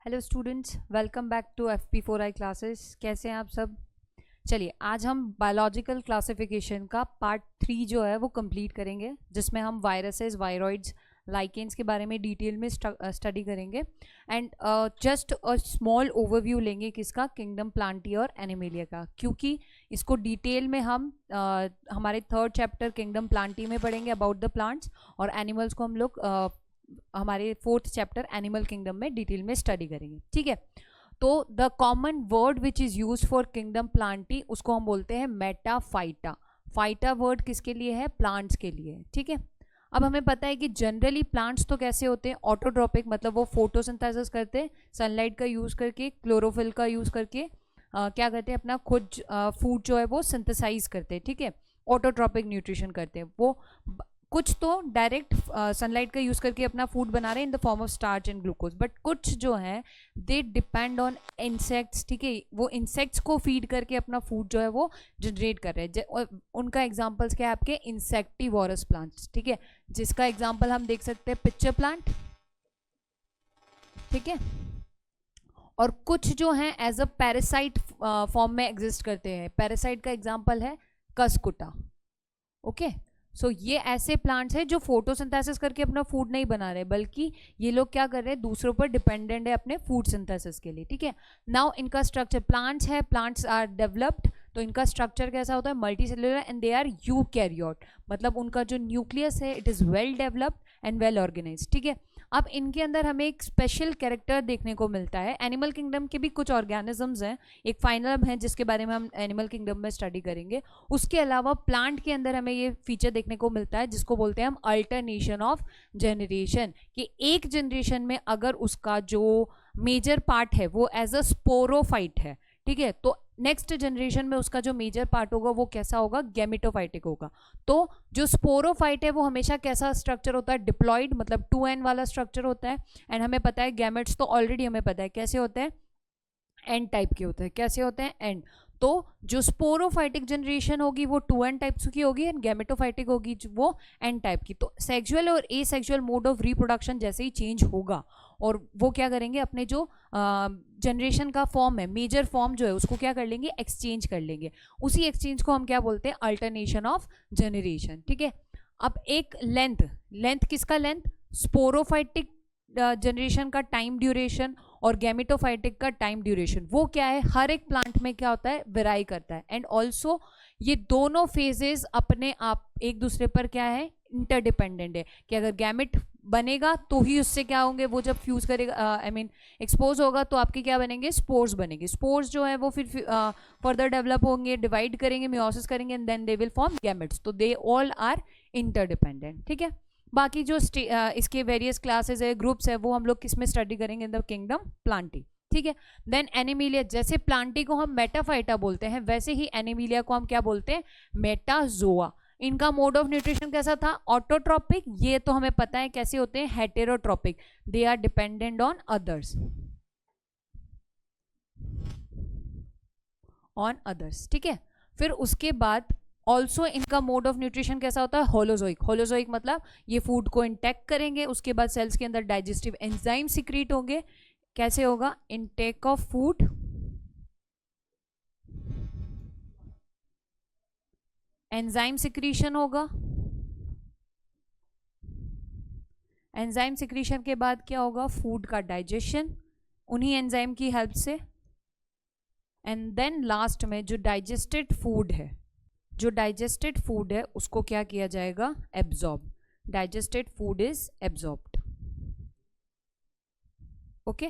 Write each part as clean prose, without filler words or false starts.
Hello students, welcome back to FP4I classes. कैसे हैं आप सब? चलिए, आज हम बायोलॉजिकल क्लासिफिकेशन का पार्ट 3 जो है वो कंप्लीट करेंगे, जिसमें हम वायरसेस, वायरॉइड्स, लाइकेंस के बारे में डिटेल में स्टडी करेंगे and just a small overview लेंगे किसका, किंगडम प्लांटी और एनिमेलिया का, क्योंकि इसको डिटेल में हम हमारे थर्ड चैप्टर किंगडम प्लांटी में पढ़ेंगे अबाउट द प्लांट्स, और एनिमल्स को हम लोग हमारे फोर्थ चैप्टर एनिमल किंगडम में डिटेल में स्टडी करेंगे। ठीक है, तो the common word which is use for kingdom Plantae उसको हम बोलते हैं मेटाफाइटा। फाइटा वर्ड किसके लिए है? प्लांट्स के लिए। ठीक है, अब हमें पता है कि जनरली प्लांट्स तो कैसे होते हैं, ऑटोट्रोपिक, मतलब वो फोटोसिंथेसिस करते हैं सनलाइट का यूज करके, क्लोरोफिल का यूज करके क्या करते हैं, अपना खुद फूड जो है वो सिंथेसाइज करते हैं। ठीक है, ऑटोट्रोपिक न्यूट्रिशन करते हैं वो। कुछ तो डायरेक्ट सनलाइट का यूज करके अपना फूड बना रहे हैं in the form of starch and glucose, but कुछ जो है दे डिपेंड ऑन इंसेक्ट्स। ठीक है, वो इंसेक्ट्स को फीड करके अपना फूड जो है वो जनरेट कर रहे हैं। उनका एग्जांपल्स क्या है आपके? Insectivorous plants. ठीक है, जिसका एग्जांपल हम देख सकते हैं पिक्चर प्लांट। ठीक है, और कुछ जो है एज अ पैरासाइट फॉर्म में एग्जिस्ट करते हैं। पैरासाइट का एग्जांपल है कसकुटा। ओके, सो ये ऐसे प्लांट्स हैं जो फोटोसिंथेसिस करके अपना फूड नहीं बना रहे, बल्कि ये लोग क्या कर रहे हैं, दूसरों पर डिपेंडेंट है अपने फूड सिंथेसिस के लिए। ठीक है, नाउ इनका स्ट्रक्चर, प्लांट्स है, प्लांट्स आर डेवलप्ड, तो इनका स्ट्रक्चर कैसा होता है? Multi cellular and they are eukaryote, मतलब उनका जो न्यूक्लियस है it is well developed and well organised. ठीक है, अब इनके अंदर हमें एक स्पेशल कैरेक्टर देखने को मिलता है। एनिमल किंगडम के भी कुछ ऑर्गेनिजम्स हैं, एक फाइनल है जिसके बारे में हम एनिमल किंगडम में स्टडी करेंगे। उसके अलावा प्लांट के अंदर हमें ये फीचर देखने को मिलता है जिसको बोलते हैं हम अल्टरनेशन ऑफ जनरेशन, कि एक जनरेशन में अगर उसका जो मेजर पार्ट है वो एज अ स्पोरोफाइट है, ठीक है, तो नेक्स्ट जनरेशन में उसका जो मेजर पार्ट होगा वो कैसा होगा? गैमेटोफाइटिक होगा। तो जो स्पोरोफाइट है वो हमेशा कैसा स्ट्रक्चर होता है? डिप्लॉइड, मतलब 2n वाला स्ट्रक्चर होता है। एंड हमें पता है गैमेट्स तो ऑलरेडी हमें पता है कैसे होते हैं, एन टाइप के होते हैं। कैसे होते हैं? एन। तो जो स्पोरोफाइटिक जनरेशन होगी वो 2n टाइप्स की होगी, एंड गैमेटोफाइटिक होगी वो n टाइप की। तो सेक्सुअल और एसेक्सुअल मोड ऑफ रिप्रोडक्शन जैसे ही चेंज होगा, और वो क्या करेंगे, अपने जो जनरेशन का फॉर्म है, मेजर फॉर्म जो है उसको क्या कर लेंगे? एक्सचेंज कर लेंगे। उसी एक्सचेंज को हम क्या बोलते हैं? Alternation of generation. ठीक है, अब एक लेंथ किसका? लेंथ स्पोरोफाइटिक जनरेशन का टाइम ड्यूरेशन और गैमेटोफाइटिक का टाइम ड्यूरेशन, वो क्या है? हर एक प्लांट में क्या होता है? वेराई करता है। एंड ऑल्सो ये दोनों फेजेस अपने आप एक दूसरे पर क्या है? इंटरडिपेंडेंट है, कि अगर गैमेट बनेगा तो ही उससे क्या होंगे, वो जब फ्यूज करेगा, आई मीन एक्सपोज होगा, तो आपके क्या बनेंगे? स्पोर्स बनेंगे। स्पोर्स जो है वो फिर फर्दर डेवलप होंगे, डिवाइड करेंगे, मियोसिस करेंगे, and then they will form gametes. तो दे ऑल आर इंटरडिपेंडेंट। ठीक है, बाकी जो इसके वेरियस क्लासेस है, ग्रुप्स है, वो हम लोग किस में स्टडी करेंगे? In the kingdom Plantae. ठीक है, देन एनिमिलिया। जैसे प्लांटी को हम मेटाफाइटा बोलते हैं, वैसे ही एनिमिलिया को हम क्या बोलते हैं? मेटाजोआ। इनका मोड ऑफ न्यूट्रिशन कैसा था? ऑटोट्रोपिक। ये तो हमें पता है कैसे होते हैं? Heterotrophic, they are dependent on others, ठीक है, फिर उसके बाद ऑल्सो इनका मोड ऑफ न्यूट्रिशन कैसा होता है? होलोजोइक। होलोजोइक मतलब ये फूड को इंटेक करेंगे, उसके बाद सेल्स के अंदर डाइजेस्टिव एंजाइम सिक्रीट होंगे। कैसे होगा? Intake of food, enzyme secretion होगा, एंजाइम सिक्रीशन के बाद क्या होगा? फूड का डाइजेशन उन्हीं एंजाइम की हेल्प से। एंड देन लास्ट में जो डाइजेस्टेड फूड है उसको क्या किया जाएगा? Absorb. Digested food is absorbed. Okay,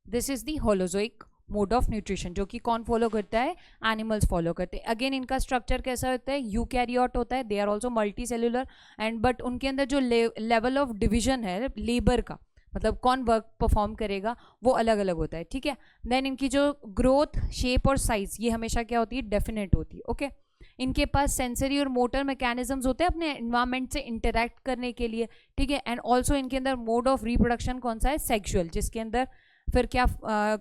this is the holozoic mode of nutrition, जो कि कौन फॉलो करता है? एनिमल्स फॉलो करते हैं। अगेन इनका स्ट्रक्चर कैसा होता है? यूकैरियोट होता है, they are also multi cellular, and but उनके अंदर जो लेवल ऑफ डिविजन है लेबर का, मतलब कौन वर्क परफॉर्म करेगा, वो अलग अलग होता है। ठीक है, देन इनकी जो ग्रोथ, शेप और साइज ये हमेशा क्या होती है? डेफिनेट होती है। ओके, इनके पास सेंसरी और मोटर मैकेनिज्म्स होते हैं अपने एनवायरनमेंट से इंटरैक्ट करने के लिए। ठीक है, एंड ऑल्सो इनके अंदर मोड ऑफ रिप्रोडक्शन कौन सा है? सेक्सुअल, जिसके अंदर फिर क्या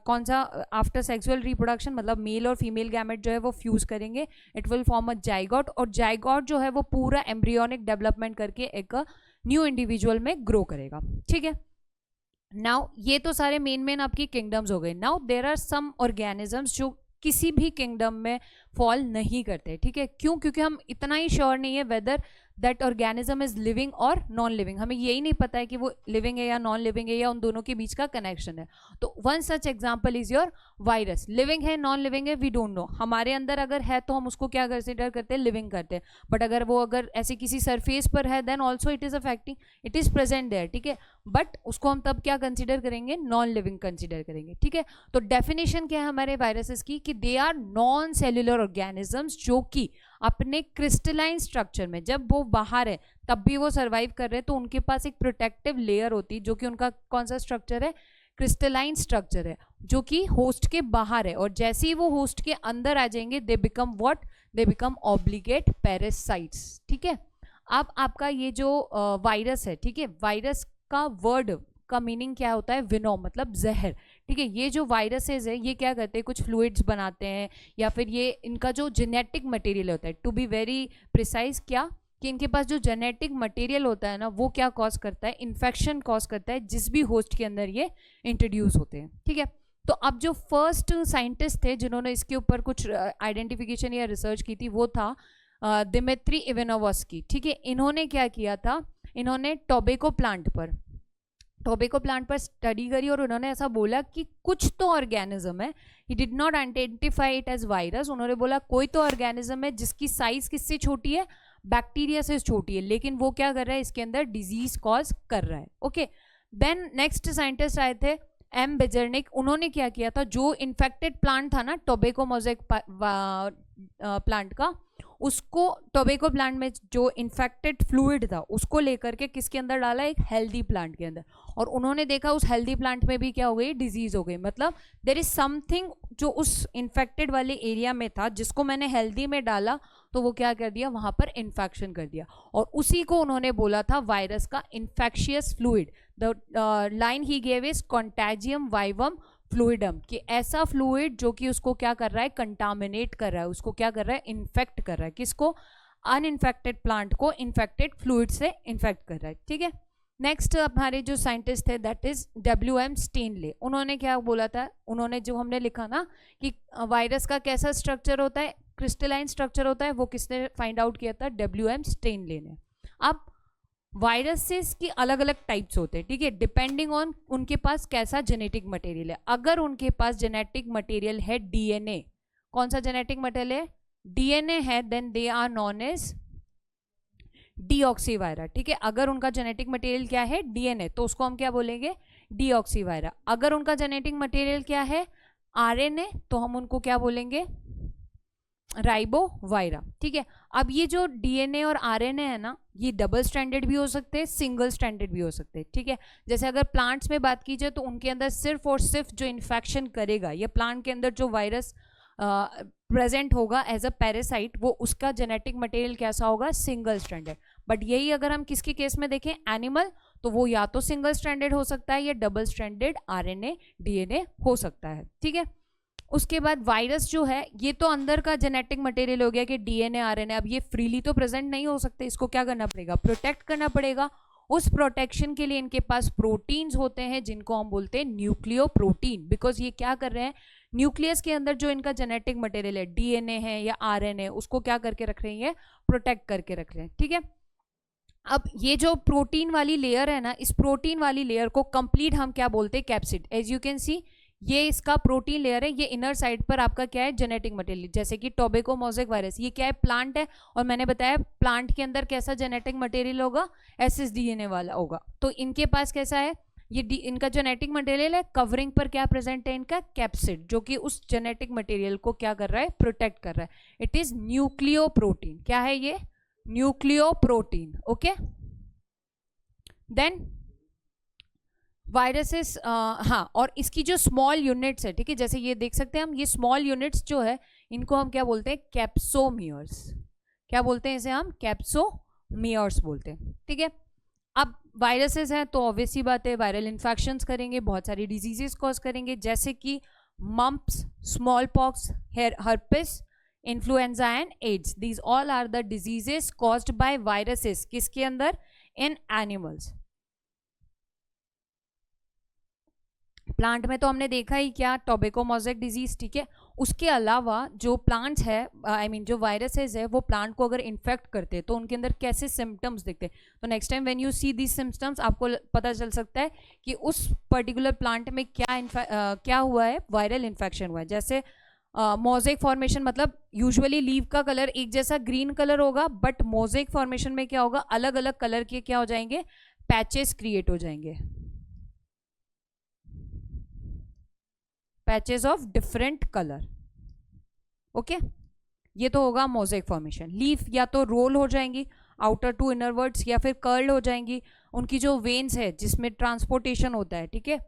कौन सा? आफ्टर सेक्सुअल रिप्रोडक्शन मतलब मेल और फीमेल गैमेट जो है वो फ्यूज करेंगे, it will form a zygote, और जाइगोट जो है वो पूरा एम्ब्रियोनिक डेवलपमेंट करके एक न्यू इंडिविजुअल में ग्रो करेगा। ठीक है, नाउ ये तो सारे मेन आपकी किंगडम्स हो गए. Now there are some organisms जो किसी भी किंगडम में फॉल नहीं करते. ठीक है, क्यों? क्योंकि हम इतना ही श्योर नहीं है whether that organism is living और नॉन लिविंग. हमें यही नहीं पता है कि वो लिविंग है या नॉन लिविंग है या उन दोनों के बीच का कनेक्शन है. तो one such example is your virus. Living है, नॉन लिविंग है, वी डोंट नो. हमारे अंदर अगर है तो हम उसको क्या कंसिडर करते हैं? लिविंग करते हैं. बट अगर वो अगर ऐसे किसी सरफेस पर है then also it is affecting, it is present there. ठीक है, बट उसको हम तब क्या कंसिडर करेंगे? नॉन लिविंग कंसिडर करेंगे. ठीक है, तो डेफिनेशन क्या है हमारे वायरसेस की कि they are non cellular organisms जो कि अपने क्रिस्टलाइन स्ट्रक्चर में, जब वो बाहर है तब भी वो सर्वाइव कर रहे हैं, तो उनके पास एक प्रोटेक्टिव लेयर होती है जो कि उनका कौन सा स्ट्रक्चर है? क्रिस्टलाइन स्ट्रक्चर है जो कि होस्ट के बाहर है. और जैसे ही वो होस्ट के अंदर आ जाएंगे they become what? They become obligate parasites. ठीक है, अब आपका ये जो वायरस है, ठीक है, वायरस का वर्ड का मीनिंग क्या होता है? विनो, मतलब जहर. ठीक है, ये जो वायरसेस है ये क्या करते हैं? कुछ फ्लूइड्स बनाते हैं या फिर ये इनका जो जेनेटिक मटेरियल होता है, टू बी वेरी प्रिसाइज, क्या कि इनके पास जो जेनेटिक मटेरियल होता है ना वो क्या कॉज करता है? इन्फेक्शन कॉज करता है जिस भी होस्ट के अंदर ये इंट्रोड्यूस होते हैं. ठीक है, तो अब जो फर्स्ट साइंटिस्ट थे जिन्होंने इसके ऊपर कुछ आइडेंटिफिकेशन या रिसर्च की थी वो था दिमित्री इवानोव्स्की. ठीक है, इन्होंने क्या किया था? इन्होंने टोबैको प्लांट पर स्टडी करी और उन्होंने ऐसा बोला कि कुछ तो ऑर्गेनिज्म है. He did not identify it as virus. उन्होंने बोला कोई तो ऑर्गेनिज्म है जिसकी साइज किससे छोटी है? बैक्टीरिया से छोटी है, लेकिन वो क्या कर रहा है? इसके अंदर डिजीज कॉज कर रहा है. ओके, देन नेक्स्ट साइंटिस्ट आए थे एम बेजर्निक. उन्होंने क्या किया था? जो इन्फेक्टेड प्लांट था ना टोबैको मोज़ेक प्लांट का, उसको टोबैको प्लांट में जो इन्फेक्टेड फ्लूइड था उसको लेकर के किसके अंदर डाला? एक हेल्दी प्लांट के अंदर. और उन्होंने देखा उस हेल्दी प्लांट में भी क्या हो गई? डिजीज हो गई. मतलब देयर इज समथिंग जो उस इन्फेक्टेड वाले एरिया में था जिसको मैंने हेल्दी में डाला तो वो क्या कर दिया? वहां पर इन्फेक्शन कर दिया. और उसी को उन्होंने बोला था वायरस का infectious fluid. The line he gave is contagium vivum fluidum, कि ऐसा फ्लूइड जो कि उसको क्या कर रहा है? कंटामिनेट कर रहा है, उसको क्या कर रहा है? इन्फेक्ट कर रहा है. किसको? अनइन्फेक्टेड प्लांट को इन्फेक्टेड फ्लूइड से इन्फेक्ट कर रहा है. ठीक है, नेक्स्ट हमारे जो साइंटिस्ट थे दैट इज WM स्टेनले. उन्होंने क्या बोला था? उन्होंने जो हमने लिखा ना कि वायरस का कैसा स्ट्रक्चर होता है? क्रिस्टलाइन स्ट्रक्चर होता है, वो किसने फाइंड आउट किया था? WM स्टेनले ने. अब वायरसेस की अलग अलग टाइप्स होते हैं. ठीक है, डिपेंडिंग ऑन उनके पास कैसा जेनेटिक मटेरियल है. अगर उनके पास जेनेटिक मटेरियल है DNA, कौन सा जेनेटिक मटेरियल है? DNA है, then they are known as deoxyvira. ठीक है, अगर उनका जेनेटिक मटेरियल क्या है? DNA, तो उसको हम क्या बोलेंगे? डीऑक्सीवायरा. अगर उनका जेनेटिक मटेरियल क्या है? RNA, तो हम उनको क्या बोलेंगे? राइबोवायरा. ठीक है, अब ये जो DNA और RNA है ना, ये डबल स्ट्रैंडेड भी हो सकते हैं, सिंगल स्ट्रैंडेड भी हो सकते हैं. ठीक है, जैसे अगर प्लांट्स में बात की जाए तो उनके अंदर सिर्फ और सिर्फ जो इन्फेक्शन करेगा या प्लांट के अंदर जो वायरस प्रेजेंट होगा एज अ पैरासाइट, वो उसका जेनेटिक मटेरियल कैसा होगा? Single stranded. बट यही अगर हम किसके केस में देखें? एनिमल, तो वो या तो सिंगल स्ट्रैंडेड हो सकता है या डबल स्ट्रैंडेड RNA DNA हो सकता है. ठीक है, उसके बाद वायरस जो है ये तो अंदर का जेनेटिक मटेरियल हो गया कि DNA RNA. अब ये फ्रीली तो प्रेजेंट नहीं हो सकते, इसको क्या करना पड़ेगा? प्रोटेक्ट करना पड़ेगा. उस प्रोटेक्शन के लिए इनके पास प्रोटीन्स होते हैं जिनको हम बोलते हैं न्यूक्लियो प्रोटीन. बिकॉज ये क्या कर रहे हैं? न्यूक्लियस के अंदर जो इनका जेनेटिक मटेरियल है, DNA है या RNA, उसको क्या करके रख रहे हैं? प्रोटेक्ट करके रख रहे हैं. ठीक है, अब ये जो प्रोटीन वाली लेयर है ना, इस प्रोटीन वाली लेयर को कंप्लीट हम क्या बोलते हैं? Capsid. As you can see ये इसका प्रोटीन लेयर है, ये इनर साइड पर आपका क्या है? Genetic material. जैसे कि टोबैको मोज़ेक वायरस, ये क्या है? प्लांट है, और मैंने बताया प्लांट के अंदर कैसा जेनेटिक मटेरियल होगा? SSDNA वाला होगा. तो इनके पास कैसा है? ये इनका जेनेटिक मटेरियल है, कवरिंग पर क्या प्रेजेंट है? इनका कैप्सिड, जो कि उस जेनेटिक मटेरियल को क्या कर रहा है? प्रोटेक्ट कर रहा है. It is nucleo protein. क्या है ये? Nucleo protein. Okay, then viruses, हाँ, और इसकी जो स्मॉल यूनिट्स है, ठीक है, जैसे ये देख सकते हैं हम, ये स्मॉल यूनिट्स जो है इनको हम क्या बोलते हैं? कैप्सोमियर्स. क्या बोलते हैं इसे हम? कैप्सोमियर्स बोलते हैं. ठीक है, अब वायरसेस हैं तो ऑब्वियस सी बात है वायरल इन्फेक्शंस करेंगे, बहुत सारी डिजीजेस कॉज करेंगे, जैसे कि mumps, small pox, herpes, influenza and AIDS. These all are the diseases caused by viruses. किसके अंदर? इन एनिमल्स. प्लांट में तो हमने देखा ही क्या, टोबैको मोज़ेक डिजीज, ठीक है। उसके अलावा जो प्लांट्स है जो वायरसेस है वो प्लांट को अगर इन्फेक्ट करते हैं तो उनके अंदर कैसे सिम्टम्स दिखते हैं। तो next time when you see these symptoms आपको पता चल सकता है कि उस पर्टिकुलर प्लांट में क्या हुआ है, वायरल इन्फेक्शन हुआ है। जैसे मोज़ेक फॉर्मेशन, मतलब यूजुअली लीव का कलर एक जैसा ग्रीन कलर होगा, बट मोज़ेक फॉर्मेशन में क्या होगा, अलग अलग कलर के क्या हो जाएंगे, पैचेस क्रिएट हो जाएंगे, patches of different colour. Okay, ये तो होगा मोज़ेक फॉर्मेशन। लीफ या तो रोल हो जाएंगी आउटर टू इनर वर्ड्स, या फिर कर्ल हो जाएंगी। उनकी जो वेन्स है जिसमें ट्रांसपोर्टेशन होता है, ठीक है,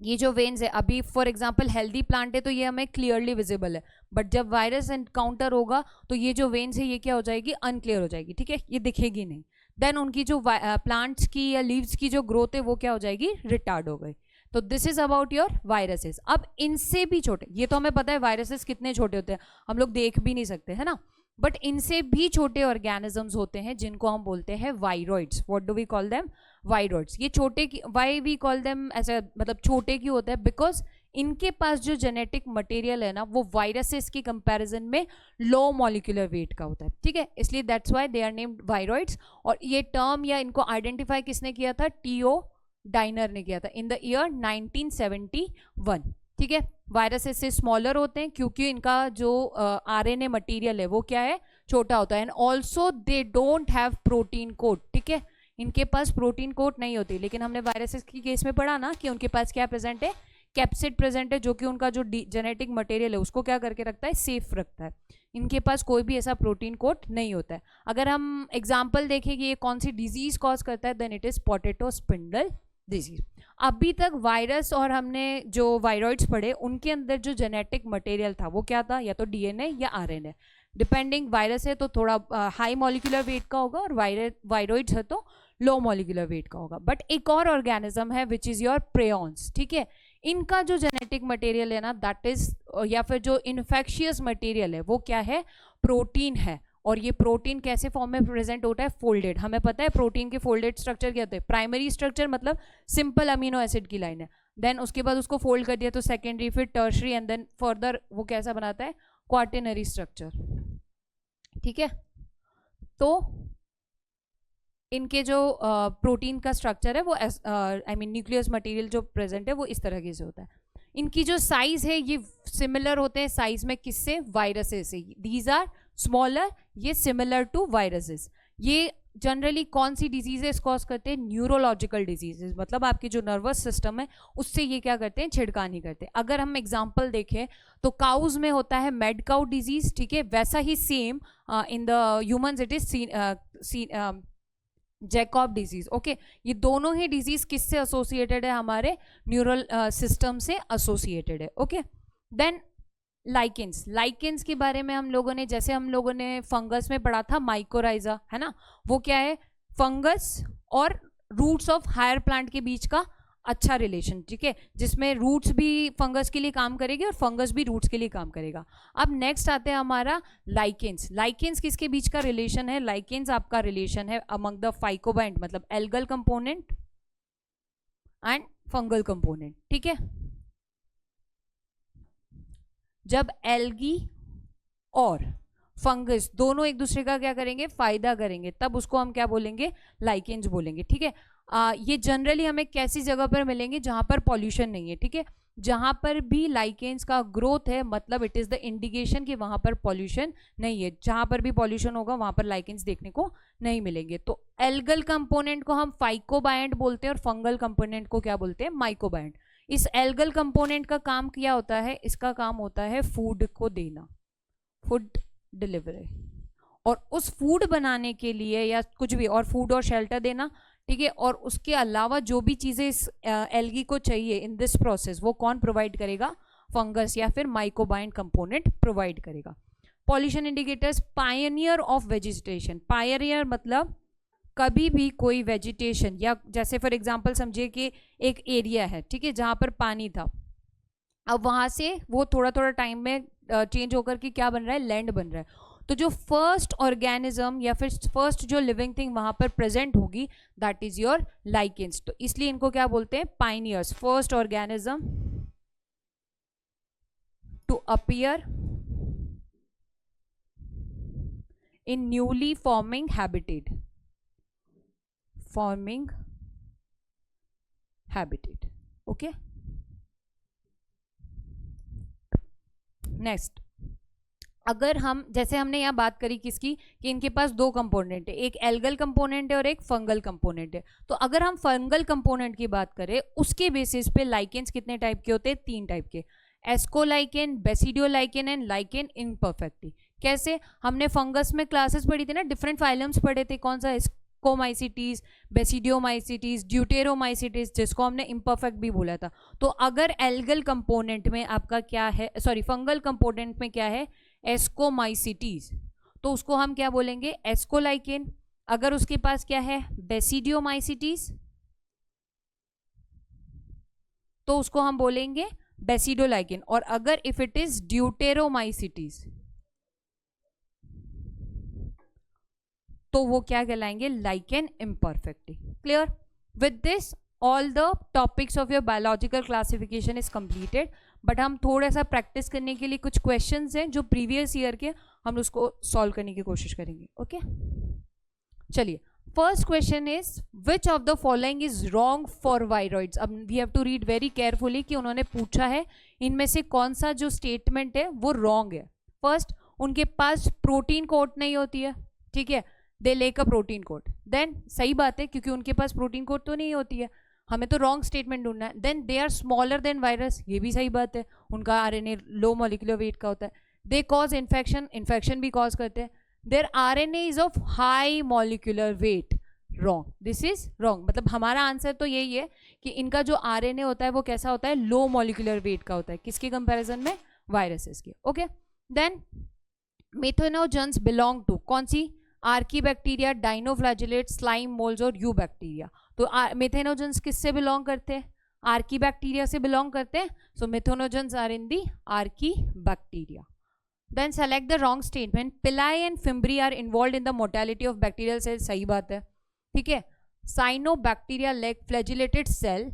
ये जो वेन्स है, अभी फॉर एग्जांपल हेल्दी प्लांट है तो ये हमें क्लियरली विजिबल है, बट जब वायरस एनकाउंटर होगा तो ये जो वेन्स है ये क्या हो जाएगी, अनक्लियर हो जाएगी, ठीक है, ये दिखेगी नहीं। देन उनकी जो प्लांट्स की या लीव्स की जो ग्रोथ है वो क्या हो जाएगी, रिटार्ड हो गई। तो this is about your viruses. अब इनसे भी छोटे, ये तो हमें पता है वायरसेस कितने छोटे होते हैं, हम लोग देख भी नहीं सकते, है ना, बट इनसे भी छोटे ऑर्गेनिजम्स होते हैं जिनको हम बोलते हैं viroids. What do we call them, viroids. ये छोटे की, व्हाई वी कॉल देम ऐसा, मतलब छोटे क्यों होते हैं, बिकॉज इनके पास जो जेनेटिक मटेरियल है ना वो वायरसेस की कंपैरिजन में लो मॉलिक्यूलर वेट का होता है, ठीक है, इसलिए that's why they are named viroids. और ये टर्म या इनको आइडेंटिफाई किसने किया था, टीओ डाइनर ने किया था इन द ईयर 1971, ठीक है। वायरसेस से स्मॉलर होते हैं क्योंकि इनका जो आरएनए मटेरियल है वो क्या है, छोटा होता है, and also they don't have protein coat, ठीक है, इनके पास प्रोटीन कोट नहीं होती। लेकिन हमने वायरसेस की केस में पढ़ा ना कि उनके पास क्या प्रेजेंट है, कैप्सिड प्रेजेंट है, जो कि उनका जो जेनेटिक मटेरियल है उसको क्या करके रखता है, सेफ रखता है। इनके पास कोई भी ऐसा प्रोटीन कोट नहीं होता है। अगर हम एग्जाम्पल देखें कि ये कौन सी डिजीज कॉज करता है, then it is potato spindle disease. अभी तक वायरस और हमने जो वायरॉइड्स पढ़े उनके अंदर जो जेनेटिक मटेरियल था वो क्या था, या तो डीएनए या आरएनए, डिपेंडिंग। वायरस है तो थोड़ा हाई मॉलिक्यूलर वेट का होगा, और वायरॉइड्स है तो लो मॉलिक्यूलर वेट का होगा। बट एक और ऑर्गेनिज्म है विच इज योर प्रेयॉन्स, ठीक है, इनका जो जेनेटिक मटेरियल है ना दैट इज, या फिर जो इन्फेक्शियस मटेरियल है वो क्या है, प्रोटीन है। और ये प्रोटीन कैसे फॉर्म में प्रेजेंट होता है, फोल्डेड। हमें पता है प्रोटीन के फोल्डेड स्ट्रक्चर क्या होते हैं, प्राइमरी स्ट्रक्चर मतलब सिंपल अमीनो एसिड की लाइन है, देन उसके बाद उसको फोल्ड कर दिया तो सेकेंडरी, फिर टर्शरी, एंड देन फर्दर वो कैसा बनाता है, क्वार्टेनरी स्ट्रक्चर, ठीक है। तो इनके जो प्रोटीन का स्ट्रक्चर है वो न्यूक्लियस मटेरियल जो प्रेजेंट है वो इस तरह से होता है। इनकी जो साइज है ये सिमिलर होते हैं साइज में किससे, वायरसेस से। दीज आर स्मॉलर, ये सिमिलर टू वायरसेस। ये जनरली कौन सी डिजीजेस कॉज करते हैं, न्यूरोलॉजिकल डिजीजेस, मतलब आपके जो नर्वस सिस्टम है उससे ये क्या करते हैं, छिड़कानी करते हैं। अगर हम एग्जांपल देखें तो काउज में होता है मैड काउ डिजीज, ठीक है, वैसा ही same in the humans it is Jacob disease. Okay, ये दोनों ही डिजीज किससे एसोसिएटेड है, हमारे न्यूरल सिस्टम से एसोसिएटेड है। Okay, then lichens. लाइकेंस के बारे में हम लोगों ने, जैसे हम लोगों ने फंगस में पढ़ा था माइकोराइजा, है ना, वो क्या है, फंगस और रूट्स ऑफ हायर प्लांट के बीच का अच्छा रिलेशन, ठीक है, जिसमें रूट्स भी फंगस के लिए काम करेगी और फंगस भी रूट्स के लिए काम करेगा। अब नेक्स्ट आते हैं हमारा लाइकेंस। लाइकेंस किसके बीच का रिलेशन है, लाइकेंस आपका रिलेशन है अमंग द फाइकोबाइंट, मतलब algal component and fungal component, ठीक है। जब एल्गी और फंगस दोनों एक दूसरे का क्या करेंगे, फायदा करेंगे, तब उसको हम क्या बोलेंगे, लाइकेंस बोलेंगे, ठीक है। ये जनरली हमें कैसी जगह पर मिलेंगे, जहां पर पॉल्यूशन नहीं है, ठीक है। जहां पर भी लाइकेंस का ग्रोथ है मतलब इट इज द इंडिकेशन कि वहां पर पॉल्यूशन नहीं है। जहां पर भी पॉल्यूशन होगा वहां पर लाइकेंस देखने को नहीं मिलेंगे। तो एल्गल कंपोनेंट को हम फाइकोबायंट बोलते हैं और फंगल कंपोनेंट को क्या बोलते हैं, माइकोबायंट। इस एल्गल कंपोनेंट का काम क्या होता है, इसका काम होता है फूड को देना, फूड डिलीवरी, और उस फूड बनाने के लिए या कुछ भी, और फूड और शेल्टर देना, ठीक है। और उसके अलावा जो भी चीजें इस एल्गी को चाहिए इन दिस प्रोसेस वो कौन प्रोवाइड करेगा, फंगस या फिर माइकोबायंट कंपोनेंट प्रोवाइड करेगा। Pollution indicators, Pioneer of vegetation. Pioneer मतलब कभी भी कोई वेजिटेशन, या जैसे फॉर एग्जांपल समझिए कि एक एरिया है, ठीक है, जहां पर पानी था, अब वहां से वो थोड़ा थोड़ा टाइम में चेंज होकर के क्या बन रहा है, लैंड बन रहा है। तो जो फर्स्ट ऑर्गेनिज्म या फिर फर्स्ट जो लिविंग थिंग वहां पर प्रेजेंट होगी दैट इज योर लाइकेंस। तो इसलिए इनको क्या बोलते हैं, pioneers, first organism to appear in newly forming habitat, forming habitat. Okay, next, अगर हम जैसे हमने यहाँ बात करी किसकी, कि इनके पास दो कंपोनेंट है, एक एल्गल कंपोनेंट है और एक फंगल कंपोनेंट है। तो अगर हम फंगल कंपोनेंट की बात करें उसके बेसिस पे लाइकेंस कितने टाइप के होते हैं, 3 टाइप के, एस्कोलाइकेन, बेसिडियोलाइकेन एंड लाइकेन इम्परफेक्टी। कैसे, हमने फंगस में क्लासेस पढ़ी थी ना, डिफरेंट फाइलम्स पढ़े थे, कौन सा, एस्कोमाइसिटीज, बेसिडियोमाइसिटीज, ड्यूटेरोमाइसिटीज, जिसको हमने इम्परफेक्ट भी बोला था। तो अगर एल्गल कंपोनेंट में आपका क्या है, सॉरी फंगल कंपोनेंट में क्या है, एस्कोमाइसिटीज, तो उसको हम क्या बोलेंगे, एस्कोलाइकेन। अगर उसके पास क्या है, बेसिडियोमाइसिटीज, तो उसको हम बोलेंगे बेसिडोलाइकेन। और अगर इफ इट इज ड्यूटेरोमाइसिटीज तो वो क्या कहलाएंगे, lichen imperfecti. Clear? With this all the topics of your biological classification is completed. But हम थोड़ा सा प्रैक्टिस करने के लिए कुछ क्वेश्चंस हैं जो प्रीवियस ईयर के, हम उसको सॉल्व करने की कोशिश करेंगे। ओके, चलिए, first question is which of the following is wrong for viroids. अब we have to read very carefully कि उन्होंने पूछा है इनमें से कौन सा जो स्टेटमेंट है वो रॉन्ग है। फर्स्ट, उनके पास प्रोटीन कोट नहीं होती है, ठीक है, they lack a protein coat. Then सही बात है, क्योंकि उनके पास प्रोटीन कोट तो नहीं होती है, हमें तो रॉन्ग स्टेटमेंट ढूंढना है। Then they are smaller than virus, ये भी सही बात है, उनका आरएनए लो मॉलिक्यूलर वेट का होता है। दे कॉज इन्फेक्शन, इन्फेक्शन भी कॉज करते हैं। There RNA is of high molecular weight, wrong, this is wrong. मतलब हमारा आंसर तो यही है कि इनका जो आरएनए होता है वो कैसा होता है, लो मॉलिक्यूलर वेट का होता है, किसके कंपैरिजन में, वायरसेस के। Okay, then methanogens belong to कौन सी, आर्कीबैक्टीरिया, डाइनोफ्लैजिलेट, स्लाइम मोल्ड्स और यू बैक्टीरिया। तो मेथेनोजेंस किससे बिलोंग करते हैं, आर्कीबैक्टीरिया से बिलोंग करते हैं। So methanogens are in the archaebacteria. Then select the wrong statement. Pili and Fimbri are involved in the mortality of bacterial cells. सही बात है, ठीक है। Cyanobacteria lack flagellated cell.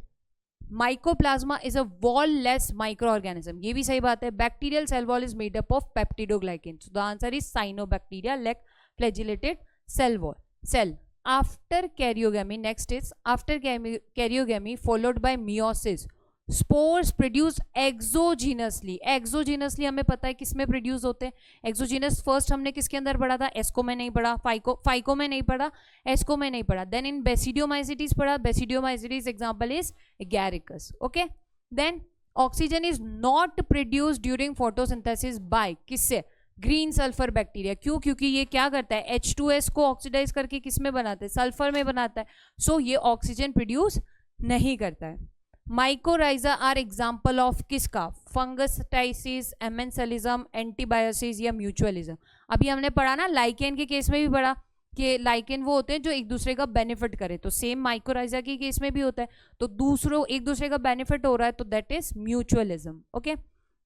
Mycoplasma is a wall-less microorganism. ये भी सही बात है। Bacterial cell wall is made up of peptidoglycans. So the answer is Cyanobacteria lack flagellated cell wall. Cell. After karyogamy, next is after karyogamy followed by meiosis. Spores produce exogenously. Exogenously हमें पता है किसमें produce होते हैं, exogenous first हमने किसके अंदर पढ़ा था, एस्को में नहीं पढ़ा, फाइको में नहीं पढ़ा, एस्को में नहीं पढ़ा। देन इन बेसिडियोमाइसिटीज पढ़ा, basidiomycetes example is agaricus. Okay, then oxygen is not produced during photosynthesis by, किससे, ग्रीन सल्फर बैक्टीरिया। क्यों, क्योंकि ये क्या करता है, H2S को ऑक्सीडाइज करके किस में बनाता है, सल्फर में बनाता है। सो ये ऑक्सीजन प्रोड्यूस नहीं करता है। माइकोराइजा आर एग्जाम्पल ऑफ किसका, फंगसटाइसिस, एमेंसेलिज्म, एंटीबायोसिस या म्यूचुअलिज्म। अभी हमने पढ़ा ना, लाइकेन के केस में भी पढ़ा कि लाइकेन वो होते हैं जो एक दूसरे का बेनिफिट करे, तो सेम माइकोराइजा के केस में भी होता है, तो दूसरों एक दूसरे का बेनिफिट हो रहा है, तो that is mutualism. Okay,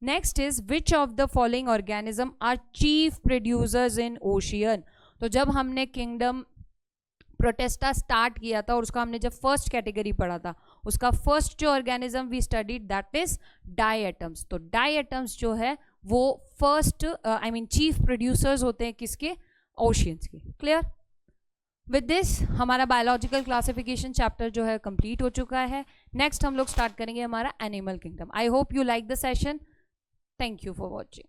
next is which of the following organism are chief producers in ocean. तो जब हमने किंगडम प्रोटेस्टा स्टार्ट किया था और उसका हमने जब फर्स्ट कैटेगरी पढ़ा था, उसका फर्स्ट जो organism we studied that is diatoms. तो डायटम्स जो है वो first I mean chief producers होते हैं किसके, ओशियंस के। क्लियर? विद दिस हमारा बायोलॉजिकल क्लासिफिकेशन चैप्टर जो है कंप्लीट हो चुका है। नेक्स्ट हम लोग स्टार्ट करेंगे हमारा animal kingdom. I hope you like the session. Thank you for watching.